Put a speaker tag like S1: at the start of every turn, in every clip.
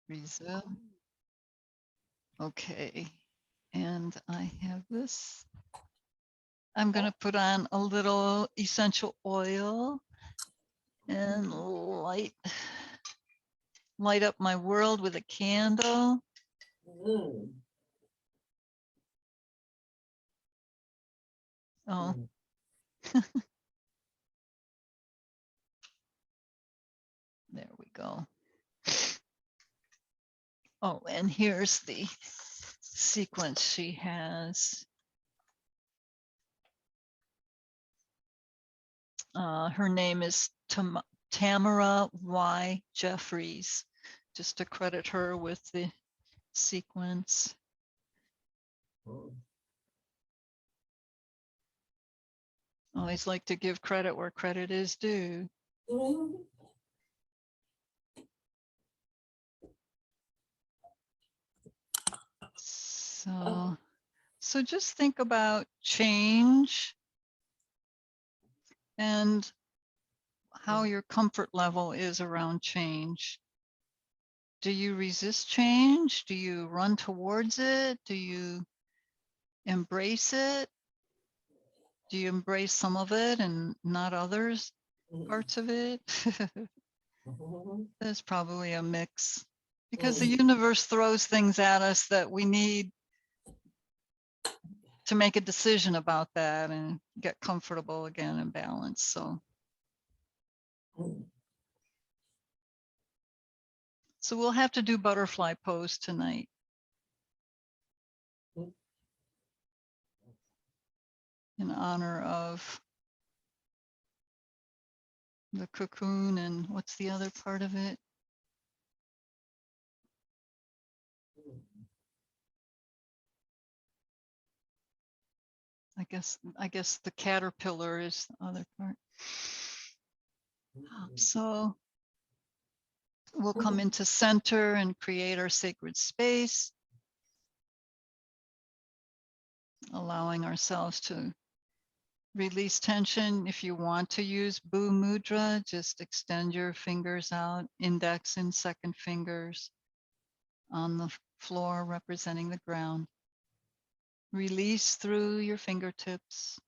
S1: Resume. Okay. And I have this. I'm going to put on a little essential oil and light up my world with a candle. Oh. There we go. Oh, and here's the sequence she has. Her name is Tamara Y. Jeffries, just to credit her with the sequence. Always like to give credit where credit is due. So just think about change and how your comfort level is around change. Do you resist change? Do you run towards it? Do you embrace it? Do you embrace some of it and not others parts of it? There's probably a mix because the universe throws things at us that we need to make a decision about that and get comfortable again and balance. So we'll have to do butterfly pose tonight. In honor of the cocoon and what's the other part of it? I guess the caterpillar is the other part. So we'll come into center and create our sacred space, allowing ourselves to release tension. If you want to use Bhu Mudra, just extend your fingers out, index and second fingers on the floor representing the ground. Release through your fingertips.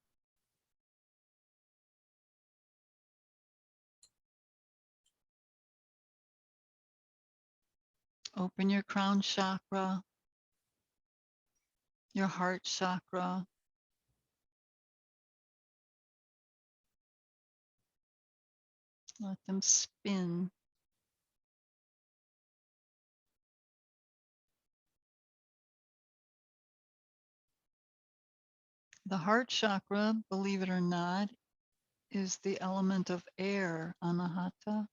S1: Open your crown chakra, your heart chakra. Let them spin. The heart chakra, believe it or not, is the element of air. Anahata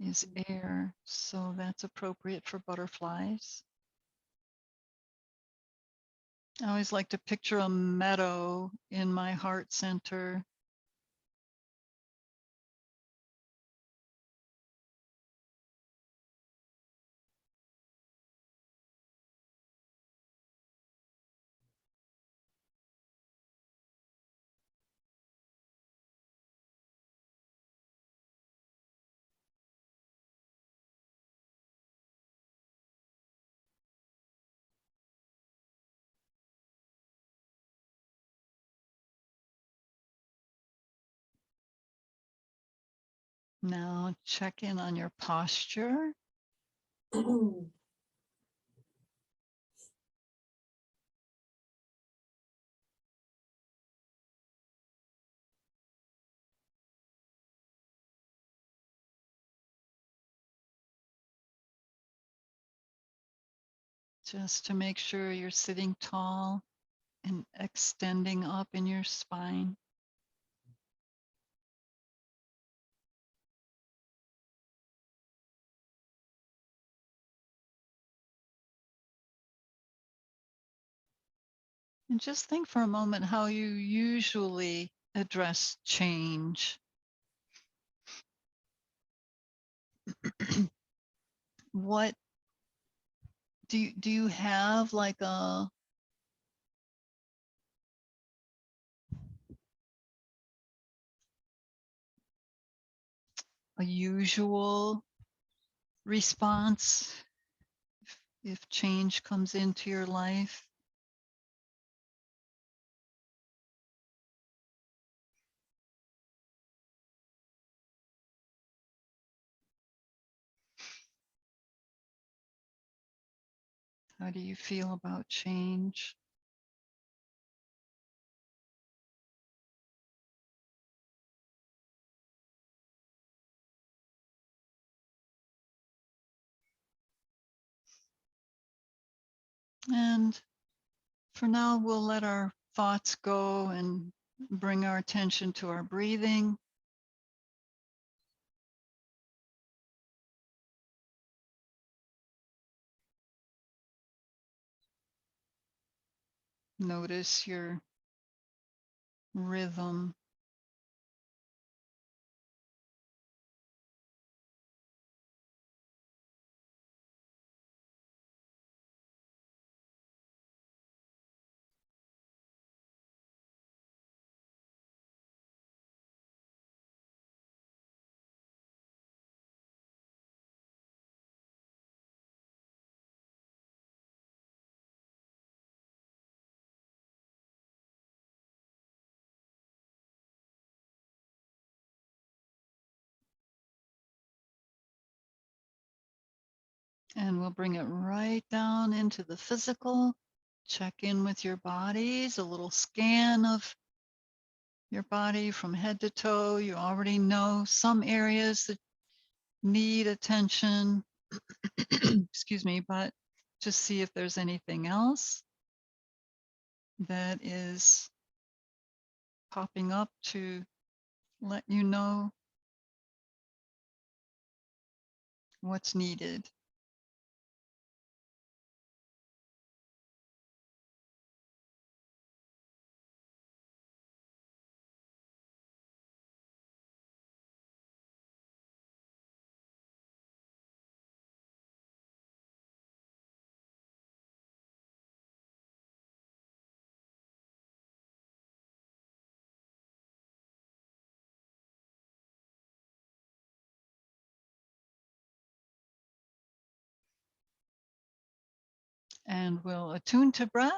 S1: is air, so that's appropriate for butterflies. I always like to picture a meadow in my heart center. Now check in on your posture. Just to make sure you're sitting tall and extending up in your spine. And just think for a moment how you usually address change. What do you have like a usual response if change comes into your life. How do you feel about change? And for now, we'll let our thoughts go and bring our attention to our breathing. Notice your rhythm. And we'll bring it right down into the physical. Check in with your bodies, a little scan of your body from head to toe. You already know some areas that need attention, excuse me, but just see if there's anything else that is popping up to let you know what's needed. And we'll attune to breath.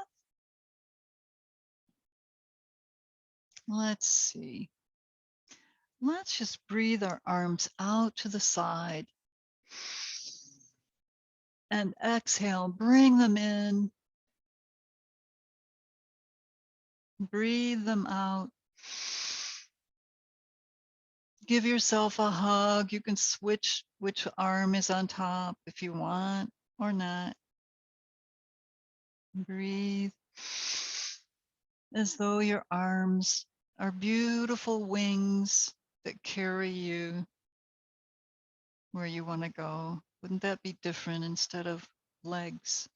S1: Let's see. Let's just breathe our arms out to the side. And exhale, bring them in. Breathe them out. Give yourself a hug. You can switch which arm is on top if you want or not. Breathe as though your arms are beautiful wings that carry you where you want to go. Wouldn't that be different instead of legs?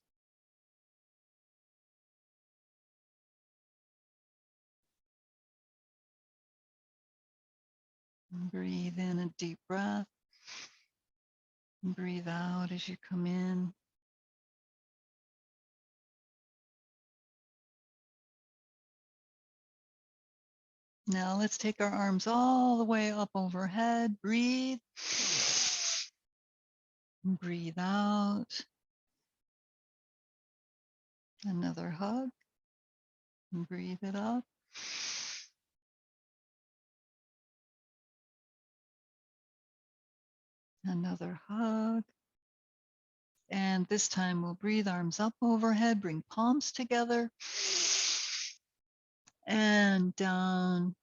S1: Breathe in a deep breath. Breathe out as you come in. Now let's take our arms all the way up overhead. Breathe. Breathe out. Another hug. Breathe it up. Another hug. And this time we'll breathe arms up overhead, bring palms together and down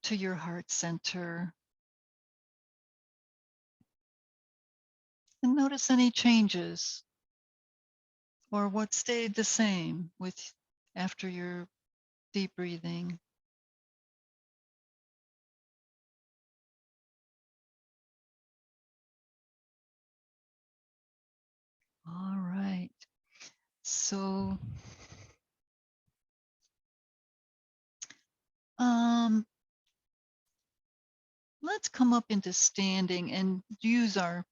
S1: to your heart center. And notice any changes or what stayed the same with after your deep breathing. All right. So let's come up into standing and use our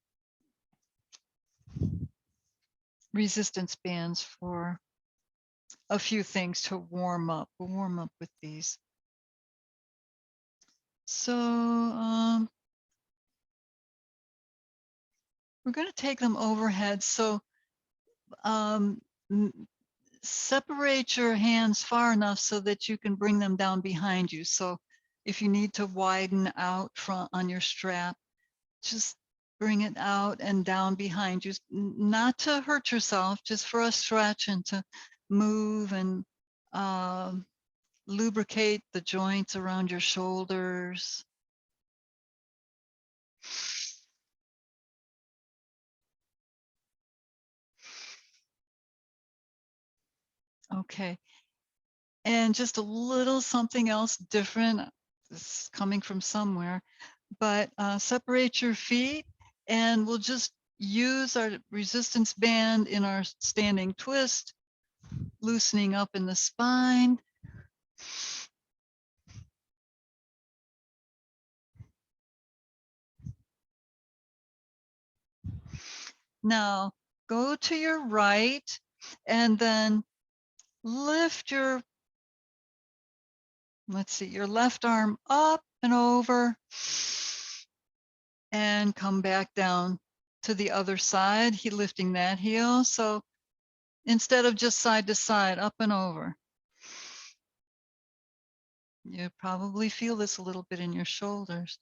S1: resistance bands for a few things to warm up. We'll warm up with these. So We're going to take them overhead. So separate your hands far enough so that you can bring them down behind you. So if you need to widen out front on your strap, just bring it out and down behind you, not to hurt yourself, just for a stretch and to move and lubricate the joints around your shoulders. Okay. And just a little something else different. It's coming from somewhere, but separate your feet and we'll just use our resistance band in our standing twist, loosening up in the spine. Now go to your right and then lift your, let's see, your left arm up and over and come back down to the other side, lifting that heel. So instead of just side to side, up and over. You probably feel this a little bit in your shoulders.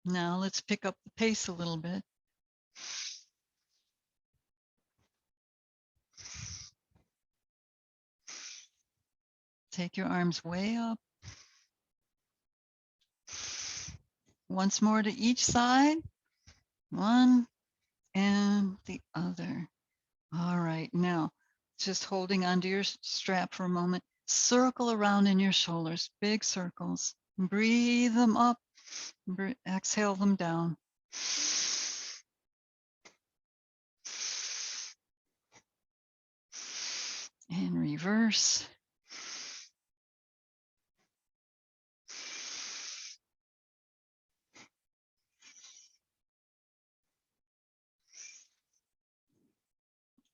S1: Now let's pick up the pace a little bit. Take your arms way up. Once more to each side. One and the other. All right, now just holding onto your strap for a moment. Circle around in your shoulders, big circles. Breathe them up, exhale them down. And reverse.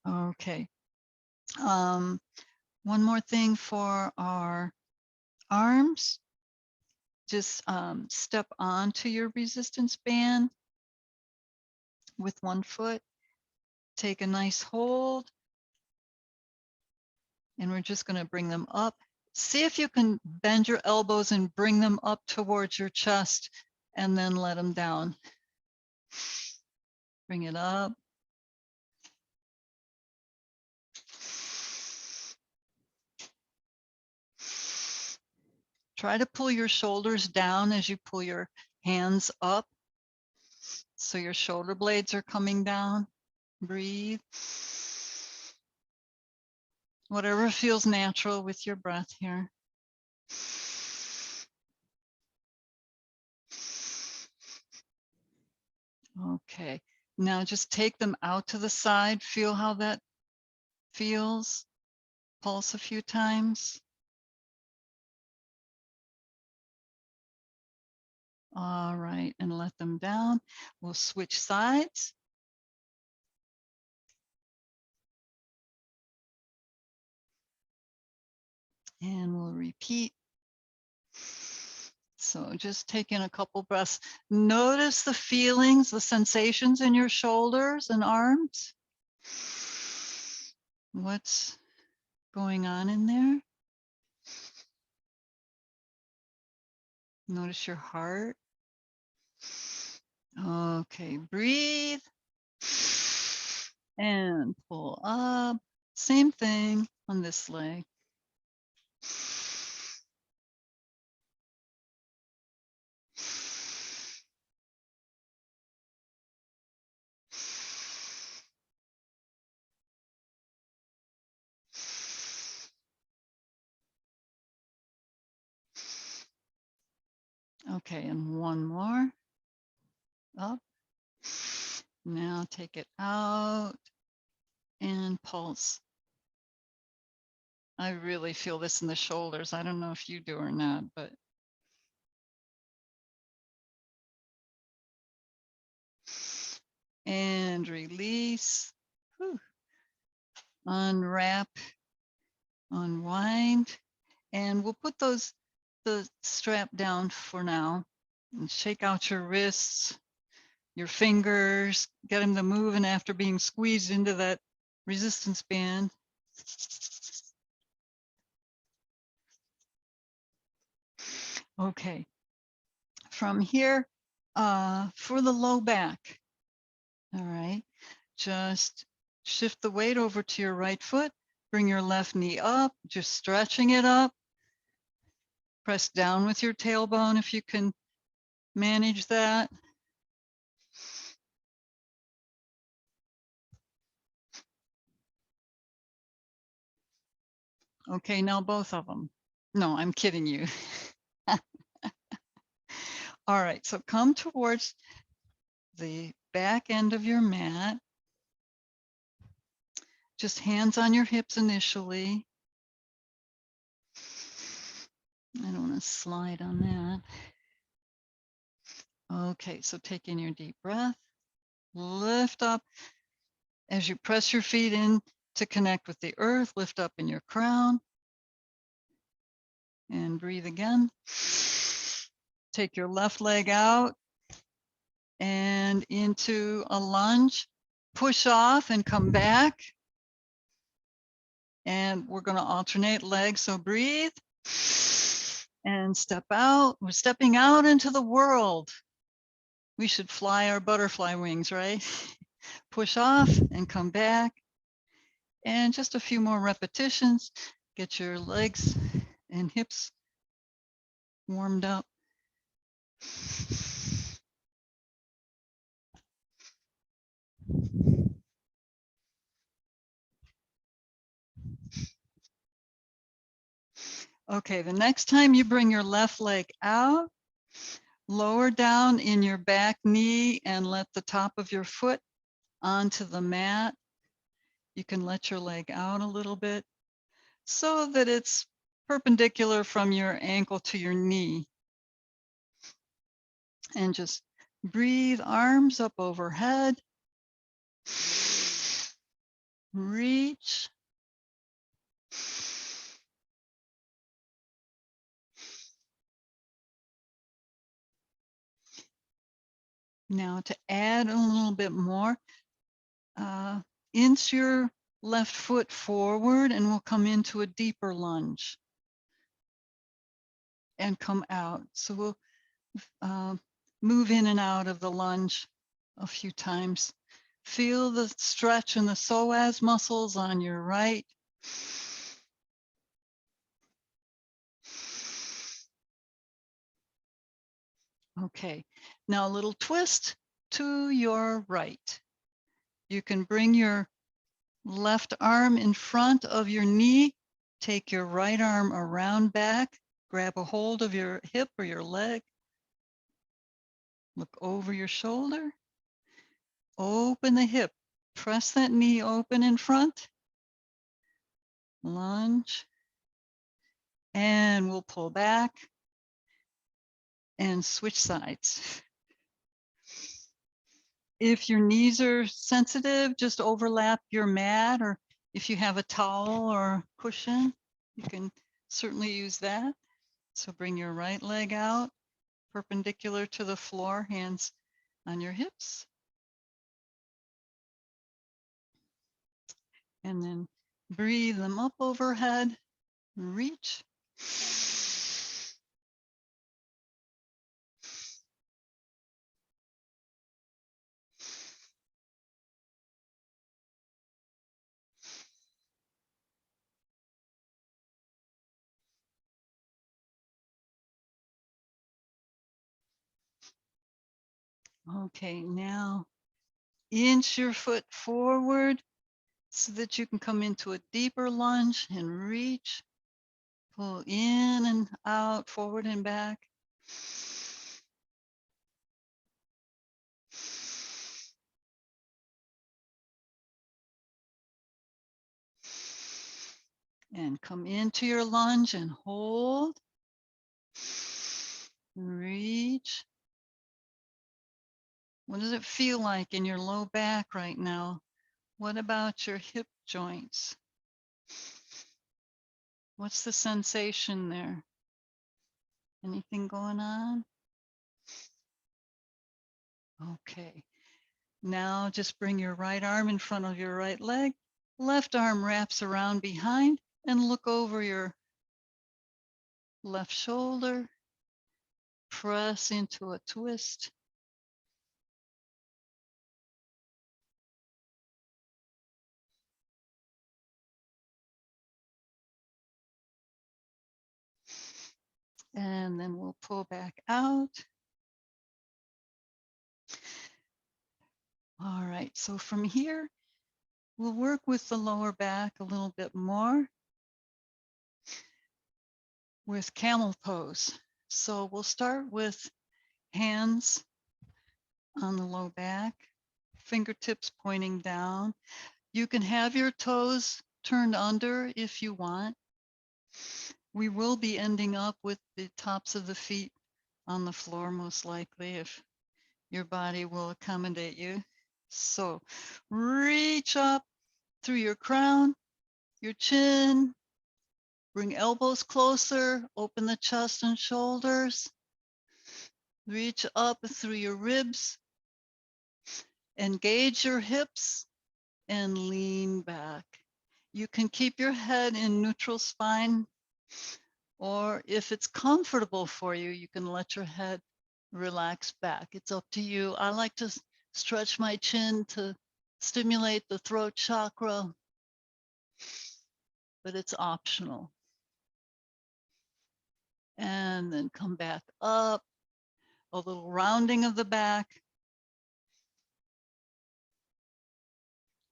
S1: Okay. One more thing for our arms. Just step onto your resistance band with one foot. Take a nice hold. And we're just going to bring them up. See if you can bend your elbows and bring them up towards your chest and then let them down. Bring it up. Try to pull your shoulders down as you pull your hands up. So your shoulder blades are coming down. Breathe. Whatever feels natural with your breath here. Okay, now just take them out to the side. Feel how that feels. Pulse a few times. All right, and let them down. We'll switch sides. And we'll repeat. So just take in a couple breaths. Notice the feelings, the sensations in your shoulders and arms. What's going on in there? Notice your heart. Okay, breathe. And pull up. Same thing on this leg. Okay, and one more. Up. Now take it out and pulse. I really feel this in the shoulders. I don't know if you do or not, but and release. Whew. Unwrap, unwind, and we'll put the strap down for now. And shake out your wrists, your fingers, get them to move, and after being squeezed into that resistance band. Okay. From here, for the low back, all right, just shift the weight over to your right foot, bring your left knee up, just stretching it up. Press down with your tailbone if you can manage that. Okay, now both of them. No, I'm kidding you. All right, so come towards the back end of your mat. Just hands on your hips initially. I don't want to slide on that. Okay, so take in your deep breath. Lift up as you press your feet in to connect with the earth. Lift up in your crown. And breathe again. Take your left leg out and into a lunge. Push off and come back. And we're going to alternate legs. So breathe and step out. We're stepping out into the world. We should fly our butterfly wings, right? Push off and come back. And just a few more repetitions. Get your legs and hips warmed up. Okay, the next time you bring your left leg out, lower down in your back knee and let the top of your foot onto the mat. You can let your leg out a little bit so that it's perpendicular from your ankle to your knee. And just breathe, arms up overhead. Reach. Now to add a little bit more, inch your left foot forward and we'll come into a deeper lunge and come out. So we'll move in and out of the lunge a few times. Feel the stretch in the psoas muscles on your right. Okay, now a little twist to your right. You can bring your left arm in front of your knee, take your right arm around back, grab a hold of your hip or your leg, look over your shoulder, open the hip, press that knee open in front, lunge, and we'll pull back and switch sides. If your knees are sensitive, just overlap your mat, or if you have a towel or cushion, you can certainly use that. So bring your right leg out, perpendicular to the floor, hands on your hips. And then breathe them up overhead, reach. Okay, now inch your foot forward so that you can come into a deeper lunge and reach. Pull in and out, forward and back. And come into your lunge and hold. Reach. What does it feel like in your low back right now? What about your hip joints? What's the sensation there? Anything going on? Okay. Now just bring your right arm in front of your right leg. Left arm wraps around behind and look over your left shoulder. Press into a twist. And then we'll pull back out. All right, so from here, we'll work with the lower back a little bit more with camel pose. So we'll start with hands on the low back, fingertips pointing down. You can have your toes turned under if you want. We will be ending up with the tops of the feet on the floor, most likely, if your body will accommodate you. So reach up through your crown, your chin, bring elbows closer, open the chest and shoulders, reach up through your ribs, engage your hips and lean back. You can keep your head in neutral spine, or if it's comfortable for you, you can let your head relax back. It's up to you. I like to stretch my chin to stimulate the throat chakra, but it's optional. And then come back up, a little rounding of the back,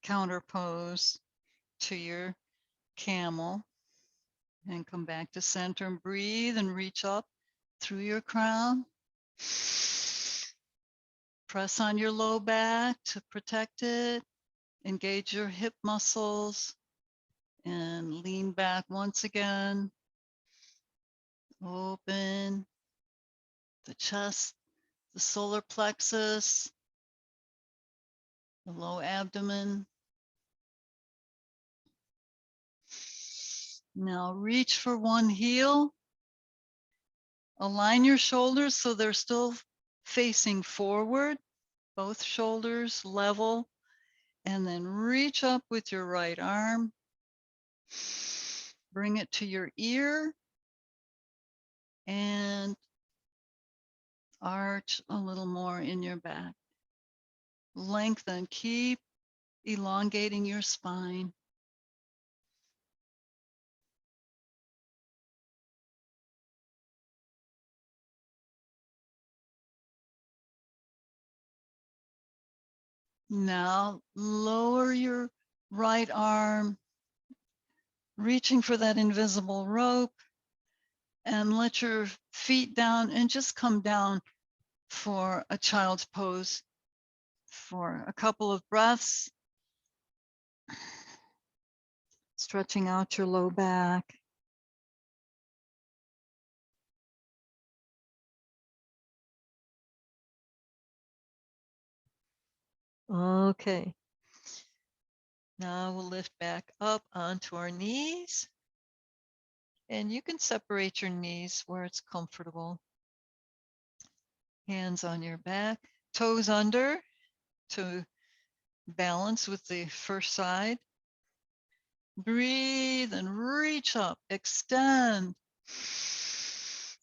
S1: counter pose to your camel, and come back to center and breathe and reach up through your crown. Press on your low back to protect it. Engage your hip muscles and lean back once again. Open the chest, the solar plexus, the low abdomen. Now reach for one heel. Align your shoulders so they're still facing forward, both shoulders level, and then reach up with your right arm. Bring it to your ear and arch a little more in your back. Lengthen, keep elongating your spine. Now lower your right arm, reaching for that invisible rope, and let your feet down and just come down for a child's pose for a couple of breaths. Stretching out your low back. Okay. Now we'll lift back up onto our knees. And you can separate your knees where it's comfortable. Hands on your back, toes under to balance with the first side. Breathe and reach up, extend.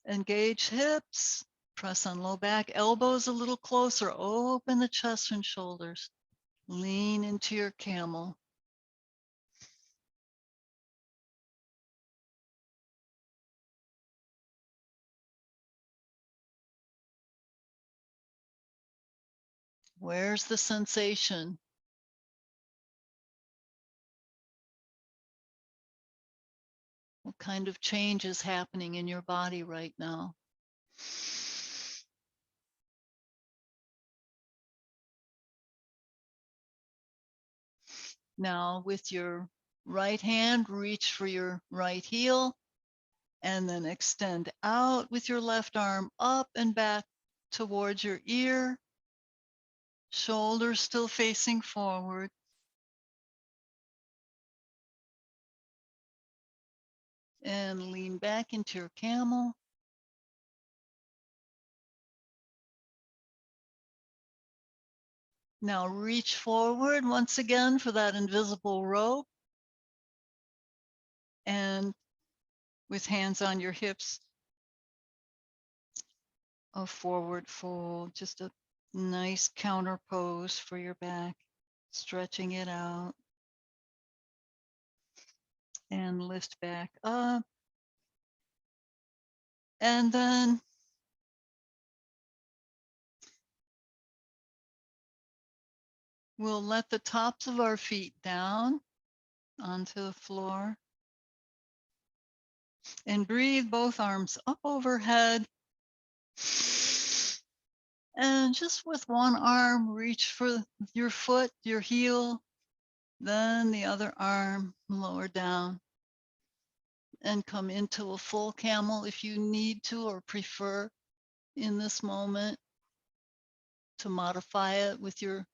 S1: Engage hips, press on low back, elbows a little closer, open the chest and shoulders. Lean into your camel. Where's the sensation? What kind of change is happening in your body right now? Now with your right hand, reach for your right heel and then extend out with your left arm up and back towards your ear. Shoulders still facing forward. And lean back into your camel. Now reach forward once again for that invisible rope. And with hands on your hips, a forward fold, just a nice counter pose for your back, stretching it out. And lift back up. And then we'll let the tops of our feet down onto the floor. And breathe both arms up overhead. And just with one arm, reach for your foot, your heel, then the other arm lower down and come into a full camel if you need to or prefer in this moment to modify it with your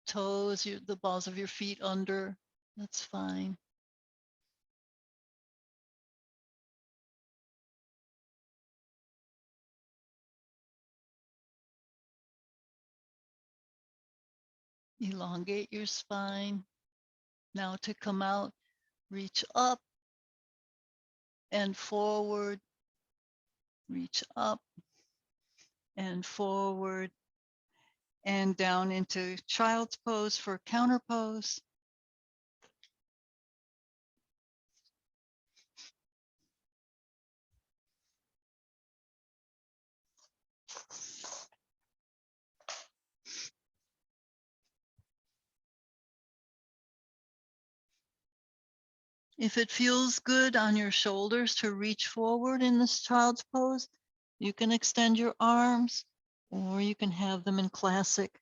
S1: toes, the balls of your feet under. That's fine. Elongate your spine. Now to come out, reach up and forward, reach up and forward and down into child's pose for counter pose. If it feels good on your shoulders to reach forward in this child's pose, you can extend your arms or you can have them in classic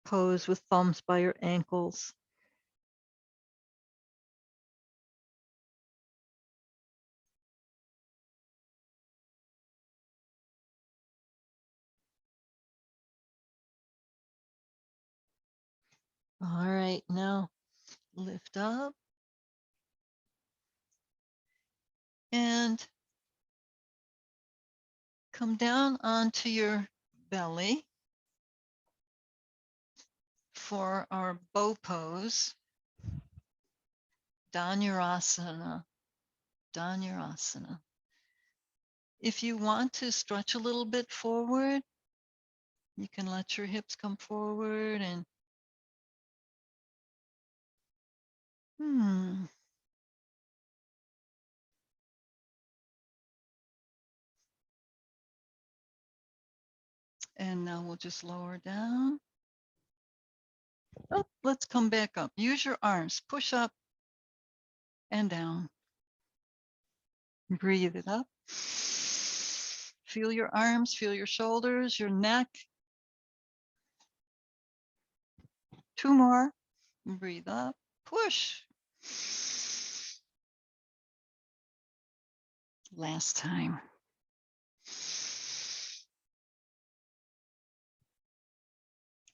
S1: pose with thumbs by your ankles. All right, now lift up and come down onto your belly for our bow pose, Dhanurasana. Dhanurasana. If you want to stretch a little bit forward, you can let your hips come forward and And now we'll just lower down. Oh, let's come back up. Use your arms, push up and down. Breathe it up. Feel your arms, feel your shoulders, your neck. 2 more. Breathe up, push. Last time.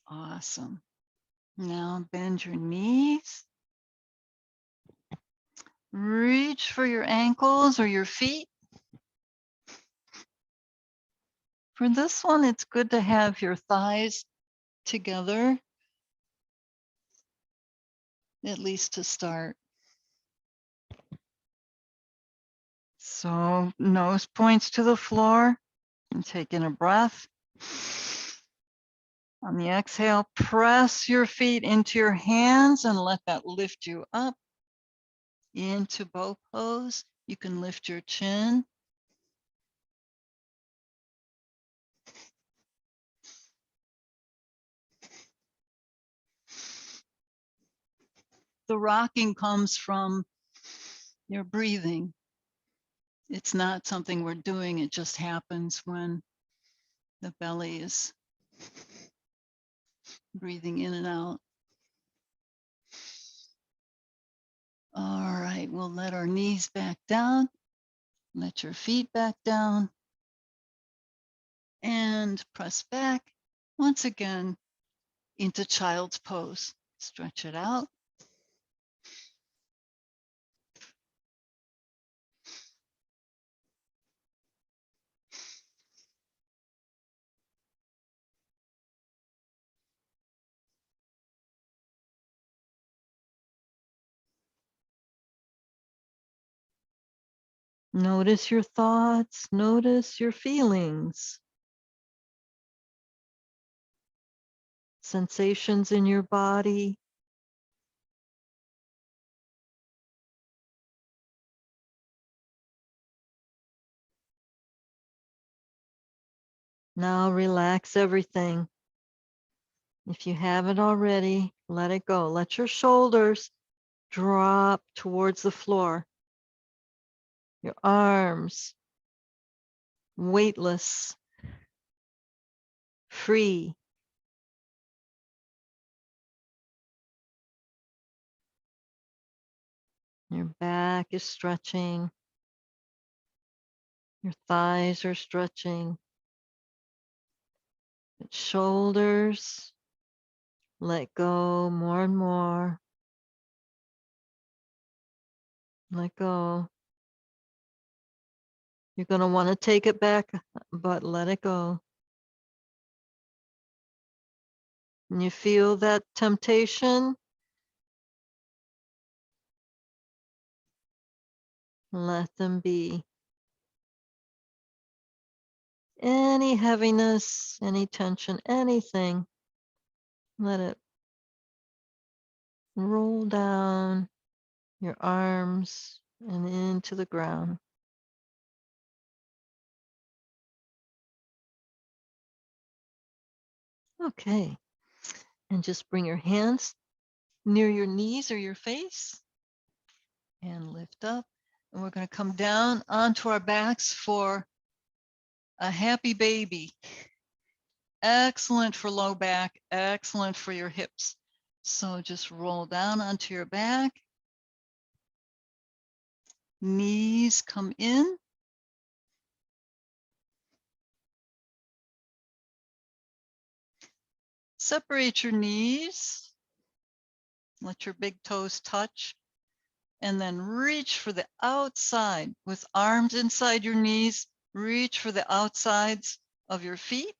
S1: Awesome. Now bend your knees. Reach for your ankles or your feet. For this one, it's good to have your thighs together, at least to start. So nose points to the floor and take in a breath. On the exhale, press your feet into your hands and let that lift you up into bow pose. You can lift your chin. The rocking comes from your breathing. It's not something we're doing. It just happens when the belly is breathing in and out. All right, we'll let our knees back down. Let your feet back down. And press back once again into child's pose. Stretch it out.
S2: Notice your thoughts, notice your feelings, sensations in your body. Now relax everything. If you haven't already, let it go. Let your shoulders drop towards the floor. Your arms weightless, free. Your back is stretching. Your thighs are stretching. Shoulders, let go more and more. Let go. You're going to want to take it back, but let it go. And you feel that temptation? Let them be. Any heaviness, any tension, anything, let it roll down your arms and into the ground. Okay. And just bring your hands near your knees or your face and lift up. And we're going to come down onto our backs for a happy baby. Excellent for low back, excellent for your hips. So just roll down onto your back. Knees come in. Separate your knees. Let your big toes touch. And then reach for the outside with arms inside your knees. Reach for the outsides of your feet.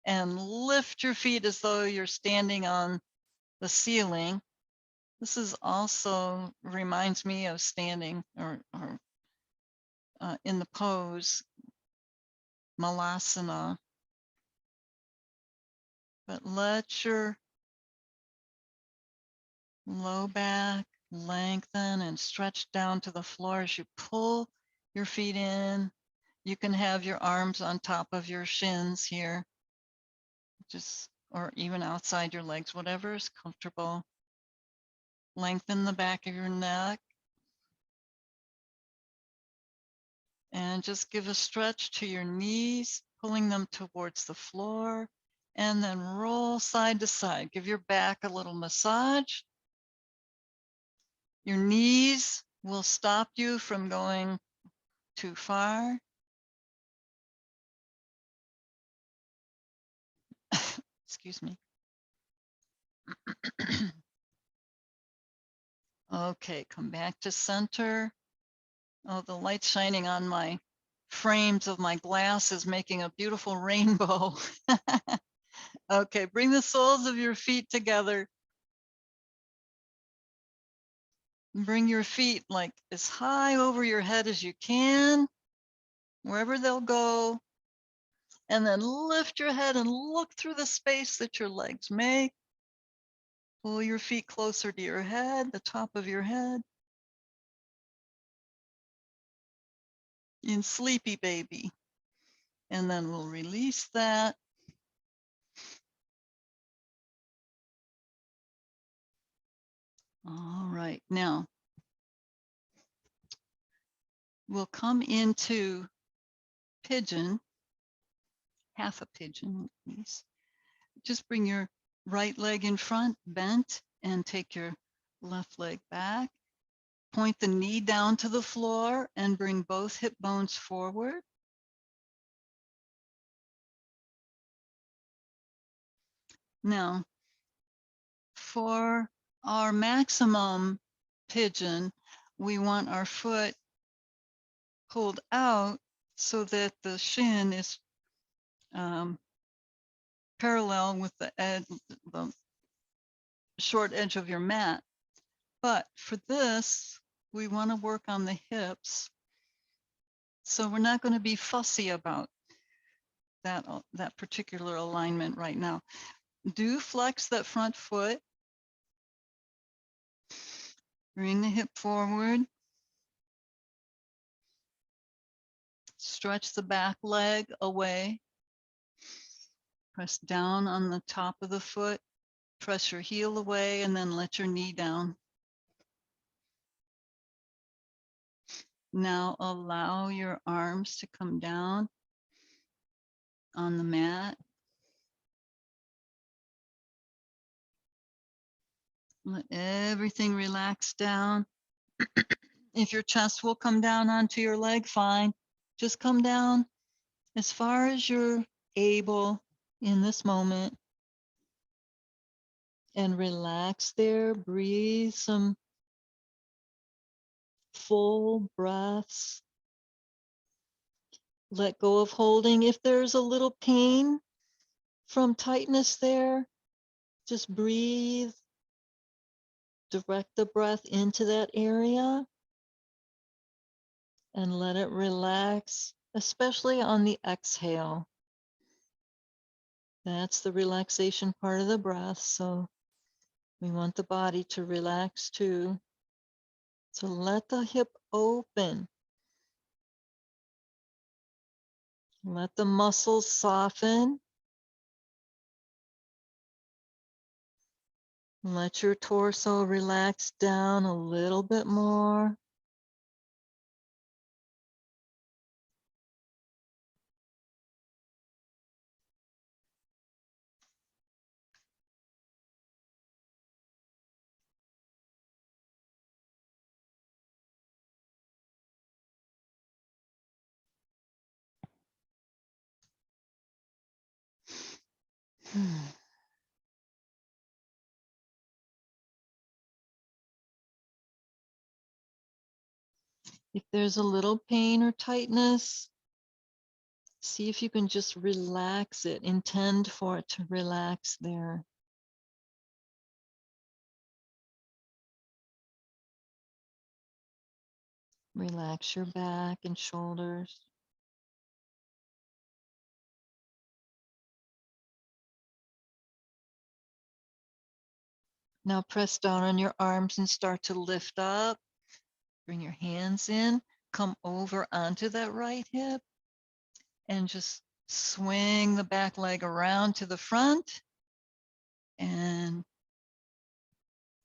S2: And lift your feet as though you're standing on the ceiling. This is also reminds me of standing or in the pose, Malasana. But let your low back lengthen and stretch down to the floor as you pull your feet in. You can have your arms on top of your shins here, just or even outside your legs, whatever is comfortable. Lengthen the back of your neck. And just give a stretch to your knees, pulling them towards the floor, and then roll side to side. Give your back a little massage. Your knees will stop you from going too far. Excuse me. Okay, come back to center. Oh, the light's shining on my frames of my glasses, making a beautiful rainbow. Okay, bring the soles of your feet together. Bring your feet like as high over your head as you can, wherever they'll go. And then lift your head and look through the space that your legs make. Pull your feet closer to your head, the top of your head. In Sleepy Baby. And then we'll release that. All right, now we'll come into pigeon, half a pigeon, please. Just bring your right leg in front, bent, and take your left leg back. Point the knee down to the floor and bring both hip bones forward. Now, for our maximum pigeon, we want our foot pulled out so that the shin is parallel with the short edge of your mat. But for this,
S1: we want to work on the hips. So we're not going to be fussy about that particular alignment right now. Do flex that front foot. Bring the hip forward. Stretch the back leg away. Press down on the top of the foot. Press your heel away and then let your knee down. Now allow your arms to come down on the mat. Let everything relax down. If your chest will come down onto your leg, fine. Just come down as far as you're able in this moment and relax there. Breathe some full breaths. Let go of holding. If there's a little pain from tightness there, just breathe. Direct the breath into that area and let it relax, especially on the exhale. That's the relaxation part of the breath. So we want the body to relax too. So let the hip open. Let the muscles soften. Let your torso relax down a little bit more. If there's a little pain or tightness, see if you can just relax it. Intend for it to relax there. Relax your back and shoulders. Now press down on your arms and start to lift up. Bring your hands in, come over onto that right hip and just swing the back leg around to the front and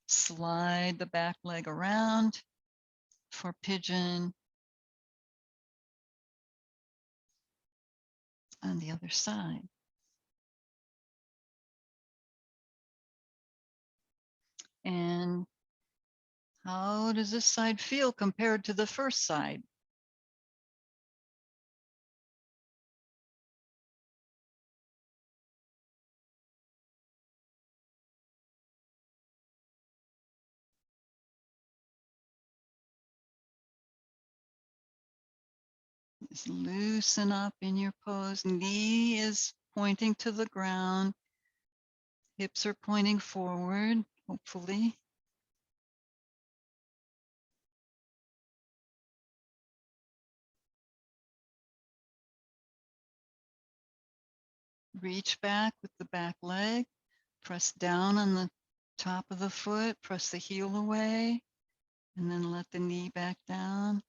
S1: slide the back leg around for pigeon on the other side. And how does this side feel compared to the first side? Just loosen up in your pose. Knee is pointing to the ground. Hips are pointing forward, hopefully. Reach back with the back leg. Press down on the top of the foot. Press the heel away. And then let the knee back down.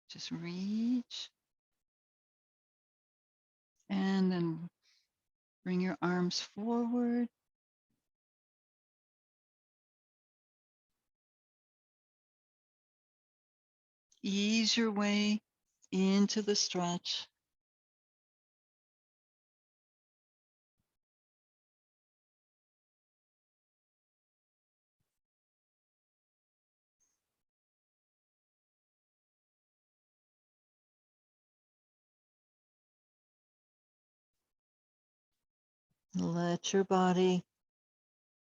S1: Just reach. And then bring your arms forward. Ease your way into the stretch. Let your body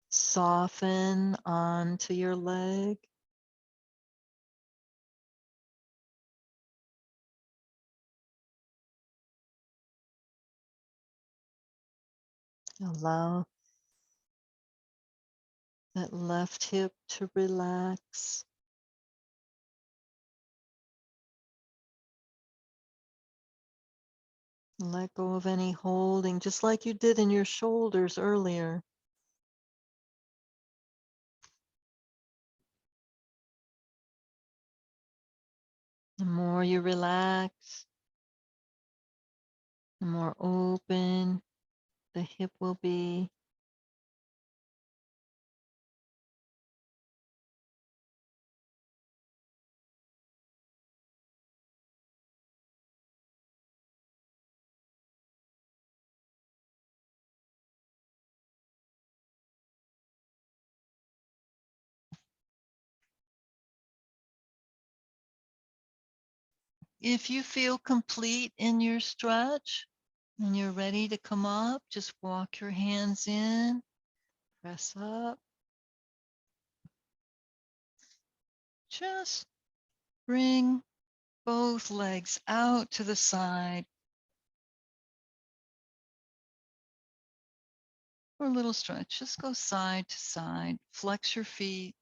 S1: soften onto your leg. Allow that left hip to relax.
S2: Let go of any holding, just like you did in your shoulders earlier. The more you relax, the more open the hip will be. If you feel complete in your stretch and you're ready to come up, just walk your hands in, press up. Just bring both legs out to the side for a little stretch. Just go side to side, flex your feet.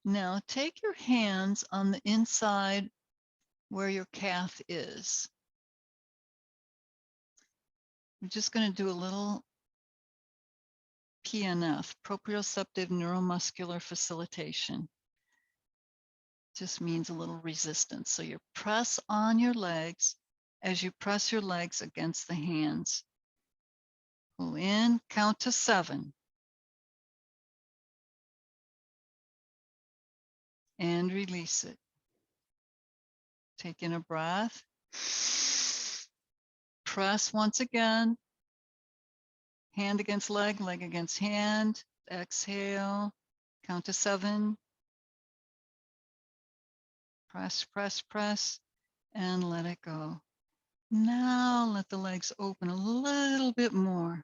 S2: Now take your hands on the inside where your calf is. We're just going to do a little PNF, proprioceptive neuromuscular facilitation. Just means a little resistance. So you press on your legs as you press your legs against the hands. Pull in, count to 7. And release it. Take in a breath. Press once again. Hand against leg, leg against hand. Exhale. Count to 7. Press, press, press, and let it go. Now let the legs open a little bit more.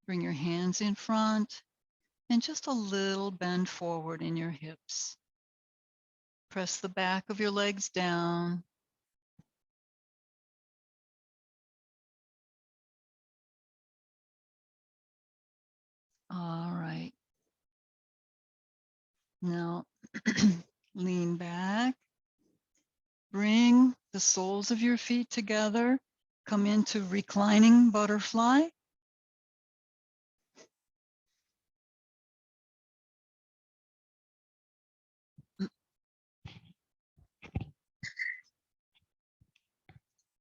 S2: Bring your hands in front and just a little bend forward in your hips. Press the back of your legs down. All right. Now lean back. Bring the soles of your feet together. Come into reclining butterfly.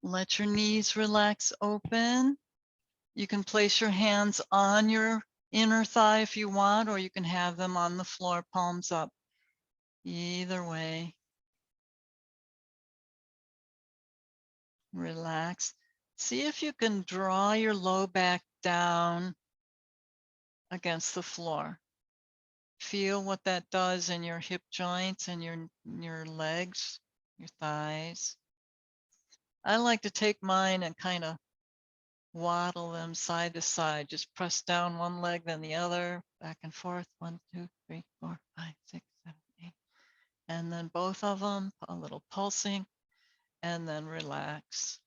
S2: Let your knees relax open. You can place your hands on your inner thigh if you want, or you can have them on the floor, palms up. Either way. Relax. See if you can draw your low back down against the floor. Feel what that does in your hip joints and your legs, your thighs. I like to take mine and kind of waddle them side to side. Just press down one leg, then the other, back and forth. 1, 2, 3, 4, 5, 6, 7, 8. And then both of them, a little pulsing, and then relax.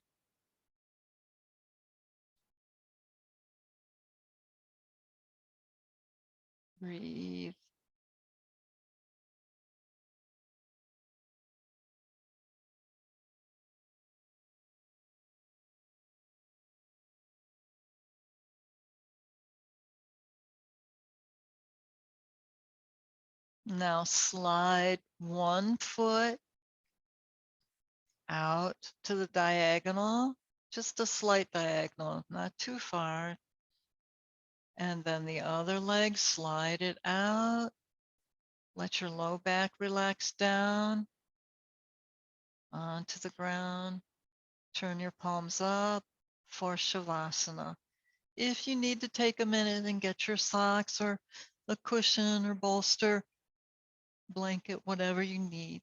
S2: Breathe. Now slide one foot out to the diagonal, just a slight diagonal, not too far. And then the other leg, slide it out. Let your low back relax down onto the ground. Turn your palms up for Shavasana. If you need to take a minute and get your socks or a cushion or bolster, blanket, whatever you need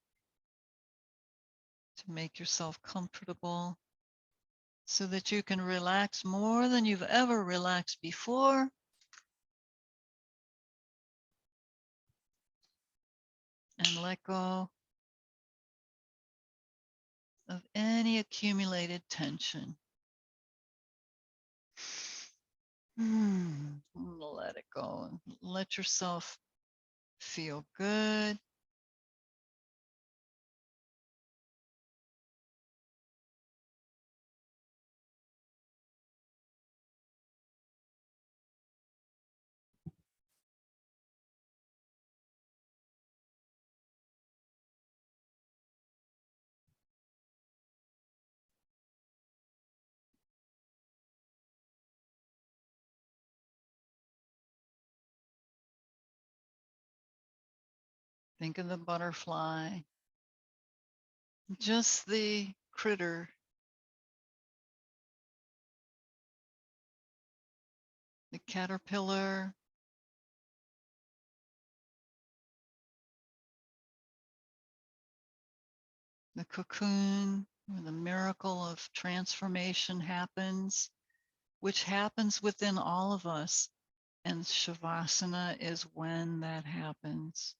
S2: to make yourself comfortable so that you can relax more than you've ever relaxed before. And let go
S1: of any accumulated tension. Let it go. Let yourself feel good. Think of the butterfly, just the critter, the caterpillar, the cocoon, where the miracle of transformation happens, which happens within all of us. And Shavasana is when that happens.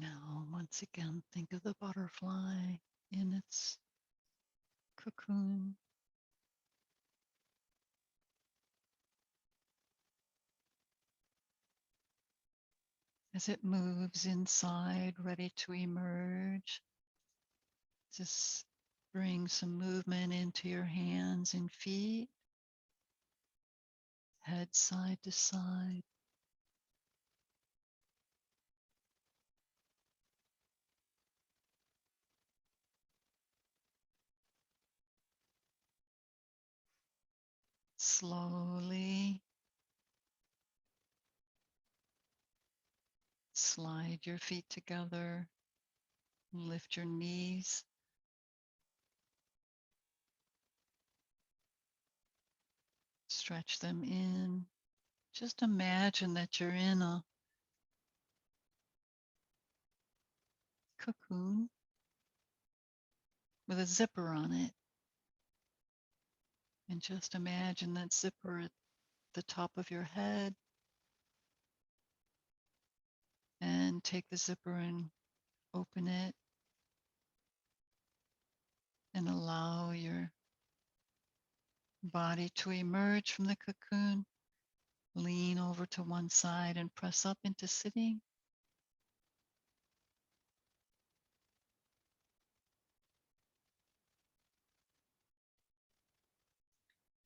S1: Now, once again, think of the butterfly in its cocoon. As it moves inside, ready to emerge, just bring some movement into your hands and feet, head side to side. Slowly slide your feet together, lift your knees, stretch them in. Just imagine that you're in a cocoon with a zipper on it. And just imagine that zipper at the top of your head. And take the zipper and open it and allow your body to emerge from the cocoon. Lean over to one side and press up into sitting.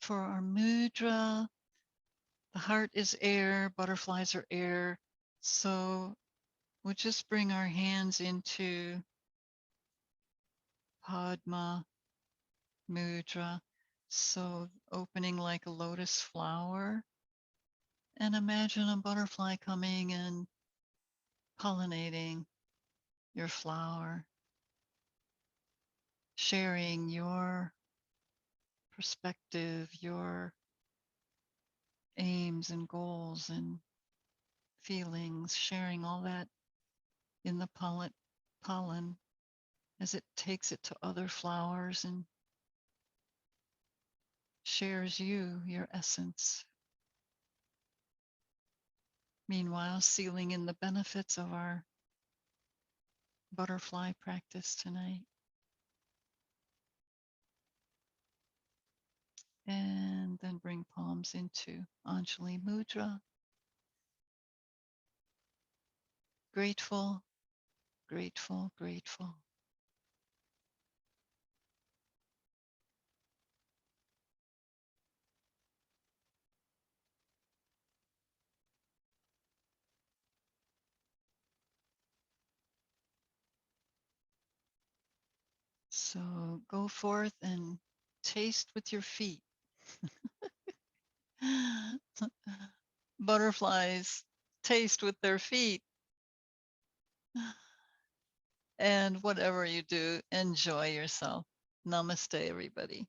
S1: For our mudra, the heart is air, butterflies are air. So we'll just bring our hands into Padma mudra. So opening like a lotus flower. And imagine a butterfly coming and pollinating your flower, sharing your perspective, your aims and goals and feelings, sharing all that in the pollen as it takes it to other flowers and shares you, your essence. Meanwhile, sealing in the benefits of our butterfly practice tonight. And then bring palms into Anjali Mudra. Grateful, grateful, grateful. So go forth and taste with your feet. Butterflies taste with their feet. And whatever you do, enjoy yourself. Namaste, everybody.